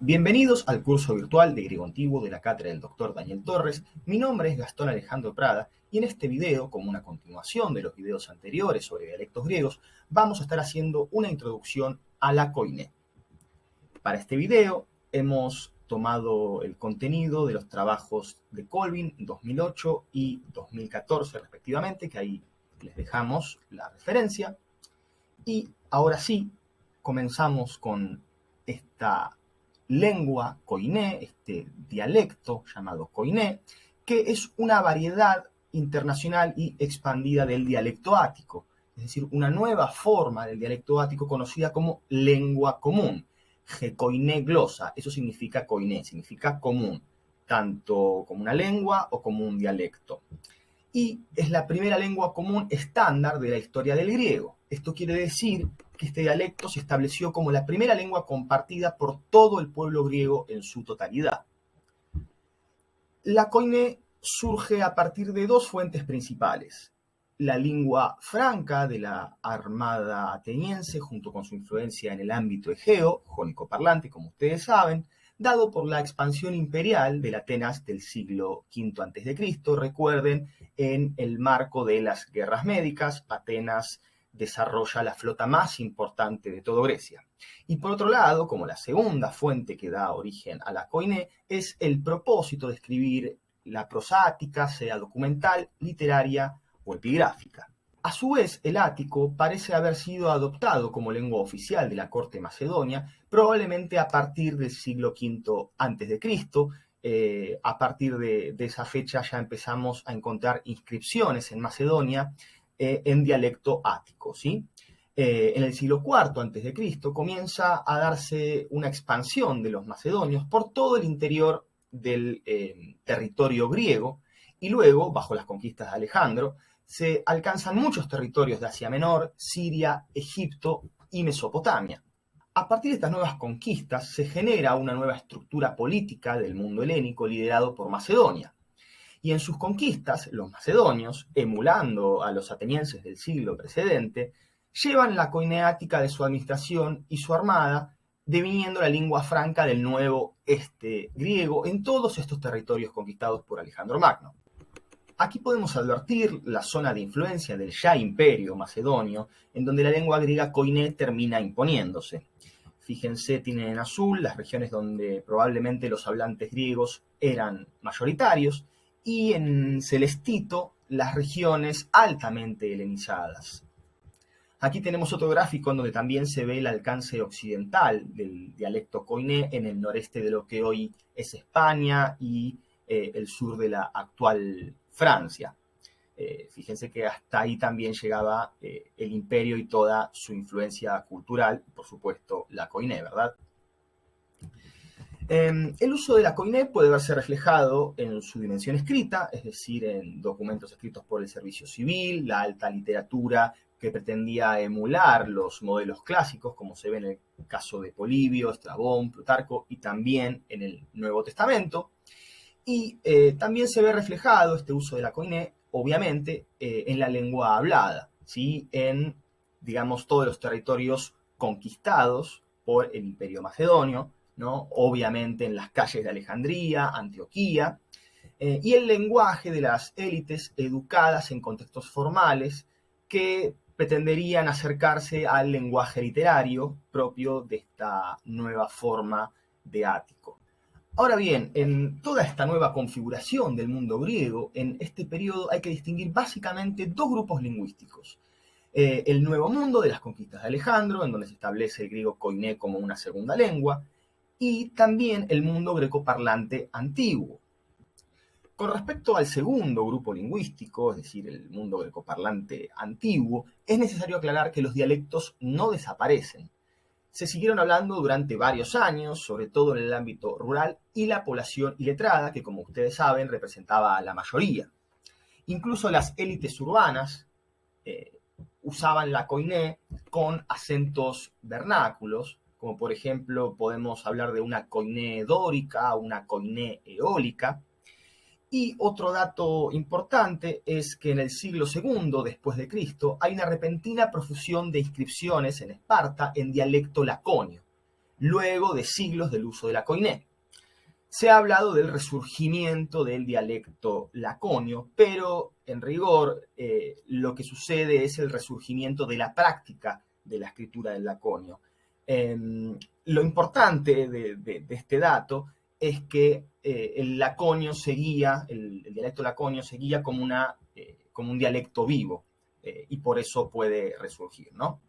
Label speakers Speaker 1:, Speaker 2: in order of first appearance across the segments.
Speaker 1: Bienvenidos al curso virtual de griego antiguo de la cátedra del Dr. Daniel Torres. Mi nombre es Gastón Alejandro Prada y en este video, como una continuación de los videos anteriores sobre dialectos griegos, vamos a estar haciendo una introducción a la koiné. Para este video hemos tomado el contenido de los trabajos de Colvin 2008 y 2014 respectivamente, que ahí les dejamos la referencia. Y ahora sí, comenzamos con esta lengua koiné, este dialecto llamado koiné, que es una variedad internacional y expandida del dialecto ático, es decir, una nueva forma del dialecto ático conocida como lengua común, koiné glosa. Eso significa koiné, significa común, tanto como una lengua o como un dialecto. Y es la primera lengua común estándar de la historia del griego. Esto quiere decir que este dialecto se estableció como la primera lengua compartida por todo el pueblo griego en su totalidad. La koiné surge a partir de dos fuentes principales: la lengua franca de la armada ateniense, junto con su influencia en el ámbito egeo, jónico parlante, como ustedes saben, dado por la expansión imperial de Atenas del siglo V a.C. Recuerden, en el marco de las guerras médicas, Atenas desarrolla la flota más importante de toda Grecia. Y por otro lado, como la segunda fuente que da origen a la koiné, es el propósito de escribir la prosática, sea documental, literaria o epigráfica. A su vez, el ático parece haber sido adoptado como lengua oficial de la corte macedonia, probablemente a partir del siglo V a.C. A partir de esa fecha ya empezamos a encontrar inscripciones en Macedonia en dialecto ático, ¿sí? En el siglo IV a.C. comienza a darse una expansión de los macedonios por todo el interior del territorio griego, y luego, bajo las conquistas de Alejandro, se alcanzan muchos territorios de Asia Menor, Siria, Egipto y Mesopotamia. A partir de estas nuevas conquistas se genera una nueva estructura política del mundo helénico liderado por Macedonia. Y en sus conquistas, los macedonios, emulando a los atenienses del siglo precedente, llevan la koiné ática de su administración y su armada, deviniendo la lengua franca del nuevo griego en todos estos territorios conquistados por Alejandro Magno. Aquí podemos advertir la zona de influencia del ya imperio macedonio, en donde la lengua griega koiné termina imponiéndose. Fíjense, tienen en azul las regiones donde probablemente los hablantes griegos eran mayoritarios, y en celestito las regiones altamente helenizadas. Aquí tenemos otro gráfico en donde también se ve el alcance occidental del dialecto koiné en el noreste de lo que hoy es España y el sur de la actual Francia. Fíjense que hasta ahí también llegaba el imperio y toda su influencia cultural, por supuesto la koiné, ¿verdad? El uso de la koiné puede verse reflejado en su dimensión escrita, es decir, en documentos escritos por el servicio civil, la alta literatura que pretendía emular los modelos clásicos, como se ve en el caso de Polibio, Estrabón, Plutarco, y también en el Nuevo Testamento. Y también se ve reflejado este uso de la koiné, obviamente, en la lengua hablada, ¿sí? En, digamos, todos los territorios conquistados por el Imperio Macedonio, ¿no? Obviamente en las calles de Alejandría, Antioquía, y el lenguaje de las élites educadas en contextos formales que pretenderían acercarse al lenguaje literario propio de esta nueva forma de ático. Ahora bien, en toda esta nueva configuración del mundo griego, en este periodo hay que distinguir básicamente dos grupos lingüísticos. El Nuevo Mundo de las conquistas de Alejandro, en donde se establece el griego koiné como una segunda lengua, y también el mundo grecoparlante antiguo. Con respecto al segundo grupo lingüístico, es decir, el mundo grecoparlante antiguo, es necesario aclarar que los dialectos no desaparecen. Se siguieron hablando durante varios años, sobre todo en el ámbito rural, y la población iletrada, que como ustedes saben representaba a la mayoría. Incluso las élites urbanas usaban la koiné con acentos vernáculos, como por ejemplo podemos hablar de una koiné dórica, una koiné eólica. Y otro dato importante es que en el siglo II después de Cristo hay una repentina profusión de inscripciones en Esparta en dialecto laconio. luego de siglos del uso de la koiné. Se ha hablado del resurgimiento del dialecto laconio, pero en rigor lo que sucede es el resurgimiento de la práctica de la escritura del laconio. Lo importante de este dato es que el laconio seguía, el dialecto laconio seguía como un dialecto vivo, y por eso puede resurgir, ¿no?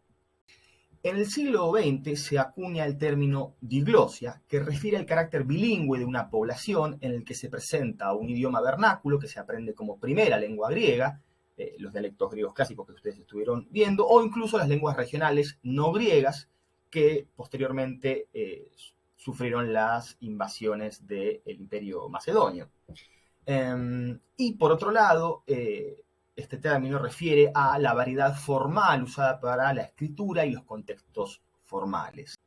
Speaker 1: En el siglo XX se acuña el término diglosia, que refiere al carácter bilingüe de una población en el que se presenta un idioma vernáculo que se aprende como primera lengua griega, los dialectos griegos clásicos que ustedes estuvieron viendo, o incluso las lenguas regionales no griegas que posteriormente sufrieron las invasiones del Imperio Macedonio. Y por otro lado, este término refiere a la variedad formal usada para la escritura y los contextos formales.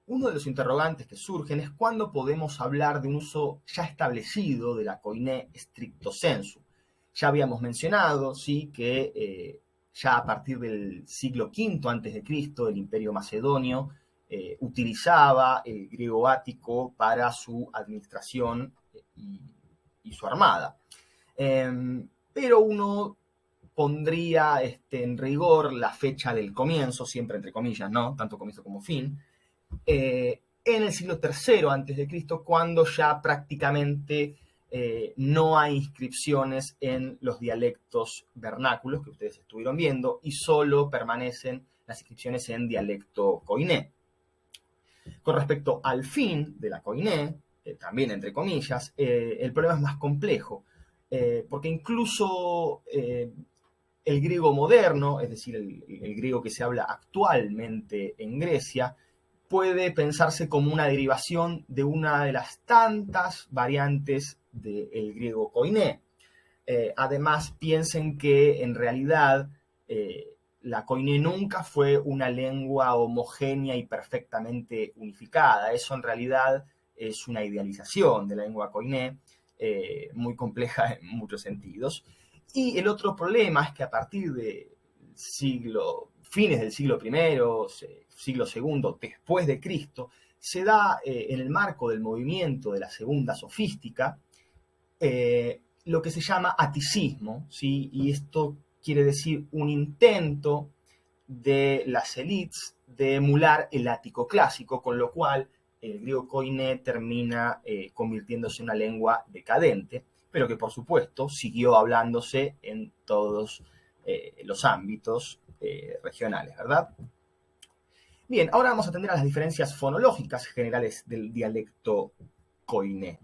Speaker 1: Uno de los interrogantes que surgen es cuándo podemos hablar de un uso ya establecido de la koiné stricto sensu. Ya habíamos mencionado, ¿sí?, que ya a partir del siglo V a.C., el Imperio Macedonio utilizaba el griego ático para su administración y su armada. Pero uno pondría en rigor la fecha del comienzo, siempre entre comillas, ¿no? Tanto comienzo como fin, en el siglo III a.C., cuando ya prácticamente no hay inscripciones en los dialectos vernáculos que ustedes estuvieron viendo y solo permanecen las inscripciones en dialecto koiné. Con respecto al fin de la koiné, también entre comillas, el problema es más complejo, porque incluso el griego moderno, es decir, el griego que se habla actualmente en Grecia, puede pensarse como una derivación de una de las tantas variantes del griego koiné. Además, piensen que en realidad la koiné nunca fue una lengua homogénea y perfectamente unificada. Eso en realidad es una idealización de la lengua koiné, muy compleja en muchos sentidos. Y el otro problema es que a partir de fines del siglo I, siglo II después de Cristo, se da en el marco del movimiento de la segunda sofística lo que se llama aticismo, ¿sí? Y esto quiere decir un intento de las élites de emular el ático clásico, con lo cual el griego koiné termina convirtiéndose en una lengua decadente, pero que por supuesto siguió hablándose en todos los ámbitos regionales, ¿verdad? Bien, ahora vamos a atender a las diferencias fonológicas generales del dialecto koiné.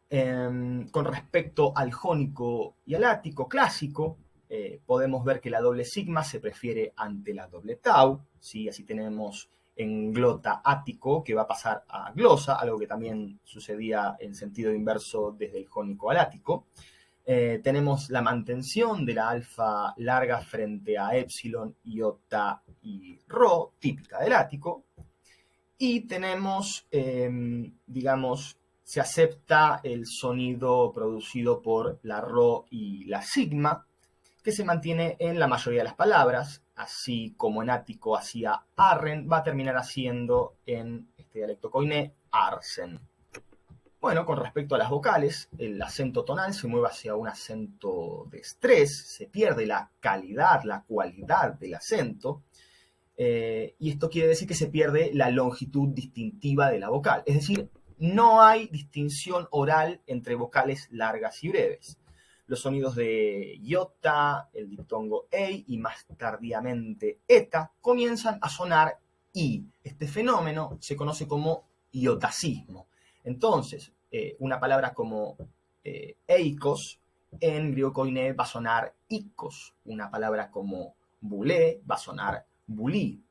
Speaker 1: Con respecto al jónico y al ático clásico, podemos ver que la doble sigma se prefiere ante la doble tau, ¿sí? Así tenemos en glota ático que va a pasar a glosa, algo que también sucedía en sentido inverso desde el jónico al ático. Tenemos la mantención de la alfa larga frente a epsilon, iota y rho, típica del ático. Y tenemos, digamos, se acepta el sonido producido por la rho y la sigma, que se mantiene en la mayoría de las palabras, así como en ático hacía arren, va a terminar haciendo en este dialecto koiné arsen. Bueno, con respecto a las vocales, el acento tonal se mueve hacia un acento de estrés, se pierde la calidad, la cualidad del acento, y esto quiere decir que se pierde la longitud distintiva de la vocal. Es decir, no hay distinción oral entre vocales largas y breves. Los sonidos de iota, el diptongo ei y más tardíamente eta comienzan a sonar i. Este fenómeno se conoce como iotacismo. Entonces, una palabra como eikos en griego koiné va a sonar ikos. Una palabra como bulé va a sonar bulí.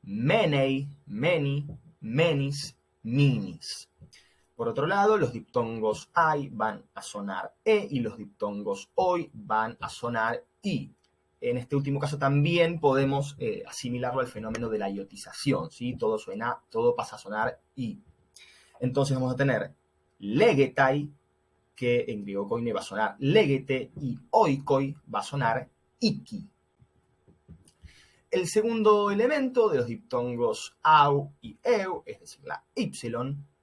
Speaker 1: Menei, meni, menis, minis. Por otro lado, los diptongos ai van a sonar e y los diptongos oi van a sonar i. En este último caso también podemos asimilarlo al fenómeno de la iotización, ¿sí? Todo pasa a sonar i. Entonces vamos a tener legetai, que en griego koiné va a sonar legete, y oikoi va a sonar iki. El segundo elemento de los diptongos au y eu, es decir, la y,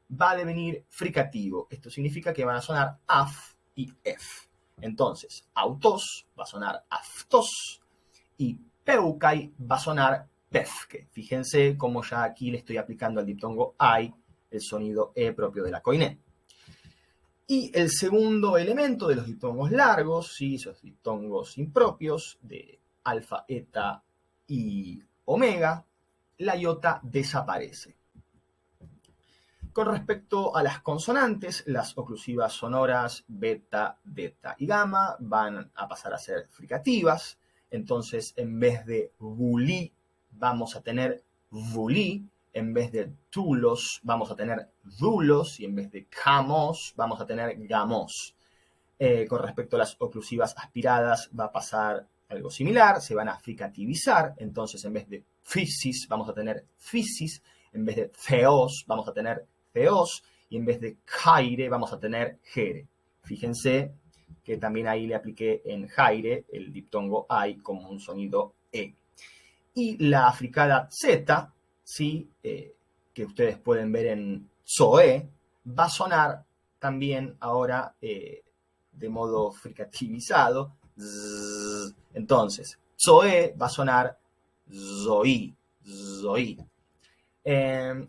Speaker 1: va a devenir fricativo. Esto significa que van a sonar af y ef. Entonces, autos va a sonar aftos y peucai va a sonar pefque. Fíjense cómo ya aquí le estoy aplicando al diptongo ai el sonido e propio de la koiné. Y el segundo elemento de los diptongos largos, ¿sí? Esos diptongos impropios de alfa, eta y omega, la iota desaparece. Con respecto a las consonantes, las oclusivas sonoras beta, delta y gamma van a pasar a ser fricativas. Entonces, en vez de bulí, vamos a tener vulí. En vez de tulos, vamos a tener dulos. Y en vez de gamos, vamos a tener gamos. Con respecto a las oclusivas aspiradas, va a pasar algo similar. Se van a fricativizar. Entonces, en vez de fisis, vamos a tener fisis. En vez de feos, vamos a tener feos. Y en vez de jaire, vamos a tener jere. Fíjense que también ahí le apliqué en jaire el diptongo ai como un sonido e. Y la fricada z, ¿sí? Que ustedes pueden ver en zoe, va a sonar también ahora de modo fricativizado. Zzz. Entonces, zoe va a sonar zoí, zoí.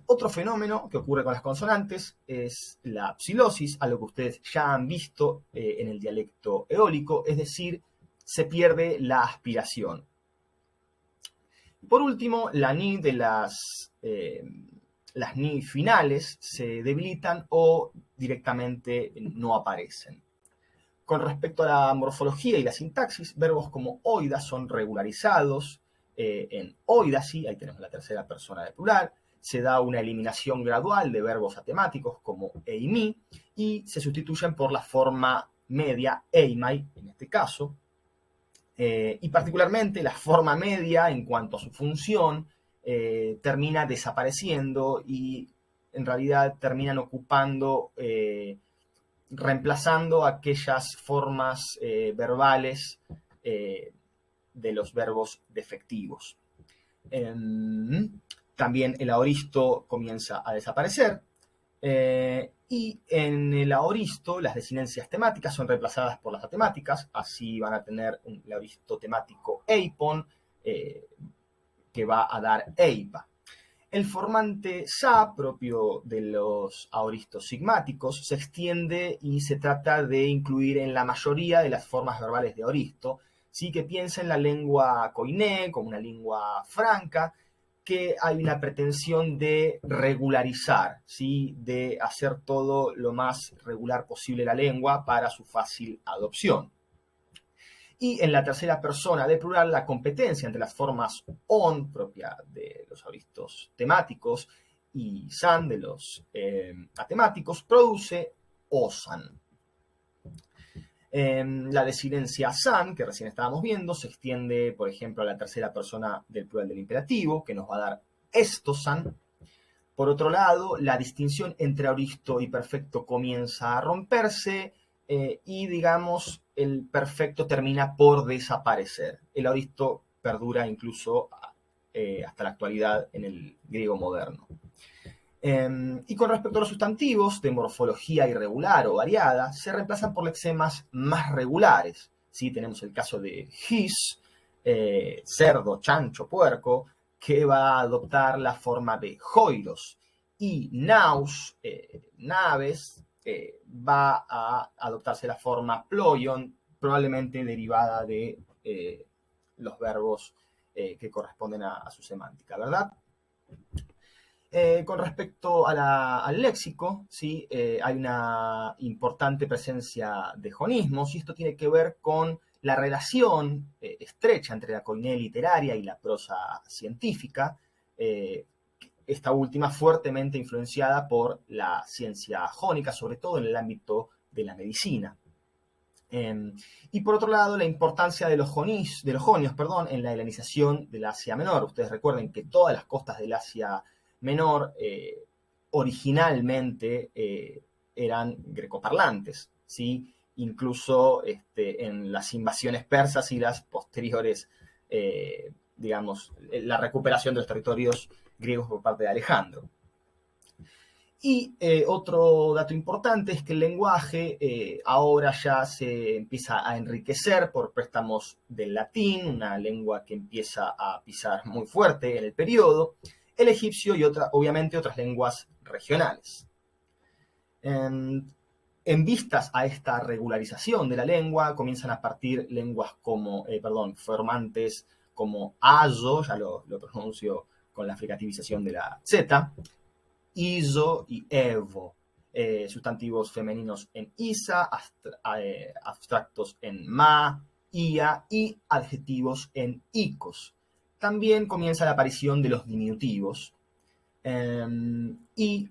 Speaker 1: Otro fenómeno que ocurre con las consonantes es la psilosis, algo que ustedes ya han visto en el dialecto eólico, es decir, se pierde la aspiración. Por último, la ni de las ni finales se debilitan o directamente no aparecen. Con respecto a la morfología y la sintaxis, verbos como oida son regularizados en oidasi, ahí tenemos la tercera persona de plural. Se da una eliminación gradual de verbos atemáticos como eimi y se sustituyen por la forma media eimai, en este caso. Y particularmente la forma media, en cuanto a su función, termina desapareciendo y en realidad terminan ocupando, reemplazando aquellas formas verbales de los verbos defectivos. También el aoristo comienza a desaparecer. Y en el aoristo las desinencias temáticas son reemplazadas por las atemáticas. Así van a tener un aoristo temático eipon que va a dar eipa. El formante sa, propio de los aoristos sigmáticos, se extiende y se trata de incluir en la mayoría de las formas verbales de aoristo. Sí, que piensa en la lengua koiné como una lengua franca, que hay una pretensión de regularizar, ¿sí? De hacer todo lo más regular posible la lengua para su fácil adopción. Y en la tercera persona de plural, la competencia entre las formas on, propia de los aoristos temáticos, y san, de los atemáticos, produce osan. La desinencia san, que recién estábamos viendo, se extiende, por ejemplo, a la tercera persona del plural del imperativo, que nos va a dar estosan. Por otro lado, la distinción entre aoristo y perfecto comienza a romperse y, digamos, el perfecto termina por desaparecer. El aoristo perdura incluso hasta la actualidad en el griego moderno. Y con respecto a los sustantivos de morfología irregular o variada, se reemplazan por lexemas más regulares. ¿Sí? Tenemos el caso de his, cerdo, chancho, puerco, que va a adoptar la forma de joiros. Y naus, naves, va a adoptarse la forma ploion, probablemente derivada de los verbos que corresponden a su semántica, ¿verdad? Con respecto al léxico, ¿sí? Hay una importante presencia de jonismos y esto tiene que ver con la relación estrecha entre la koiné literaria y la prosa científica, esta última fuertemente influenciada por la ciencia jónica, sobre todo en el ámbito de la medicina. Y por otro lado, la importancia de los jonios, en la helenización del Asia Menor. Ustedes recuerden que todas las costas del Asia Menor originalmente eran grecoparlantes, ¿sí? Incluso en las invasiones persas y las posteriores digamos, la recuperación de los territorios griegos por parte de Alejandro. Y otro dato importante es que el lenguaje ahora ya se empieza a enriquecer por préstamos del latín, una lengua que empieza a pisar muy fuerte en el periodo, el egipcio y obviamente otras lenguas regionales. En vistas a esta regularización de la lengua, comienzan a partir lenguas formantes como azo, ya lo pronuncio con la fricativización de la Z, iso y evo, sustantivos femeninos en isa, abstractos en ma, ia y adjetivos en icos. También comienza la aparición de los diminutivos y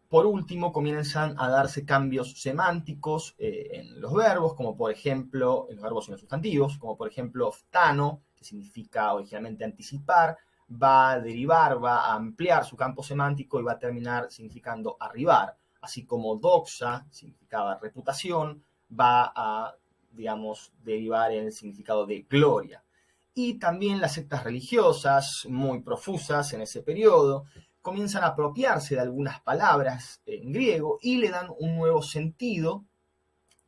Speaker 1: por último comienzan a darse cambios semánticos en los verbos, como por ejemplo, en los verbos y en los sustantivos, como por ejemplo ftano, que significa originalmente anticipar, va a derivar, va a ampliar su campo semántico y va a terminar significando arribar, así como doxa, significaba reputación, va a, digamos, derivar en el significado de gloria. Y también las sectas religiosas, muy profusas en ese periodo, comienzan a apropiarse de algunas palabras en griego y le dan un nuevo sentido,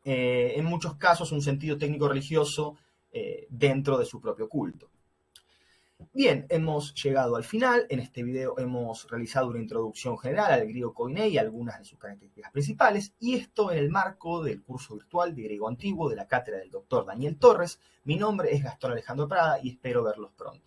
Speaker 1: en muchos casos un sentido técnico-religioso dentro de su propio culto. Bien, hemos llegado al final. En este video hemos realizado una introducción general al griego koiné y algunas de sus características principales, y esto en el marco del curso virtual de griego antiguo de la cátedra del doctor Daniel Torres. Mi nombre es Gastón Alejandro Prada y espero verlos pronto.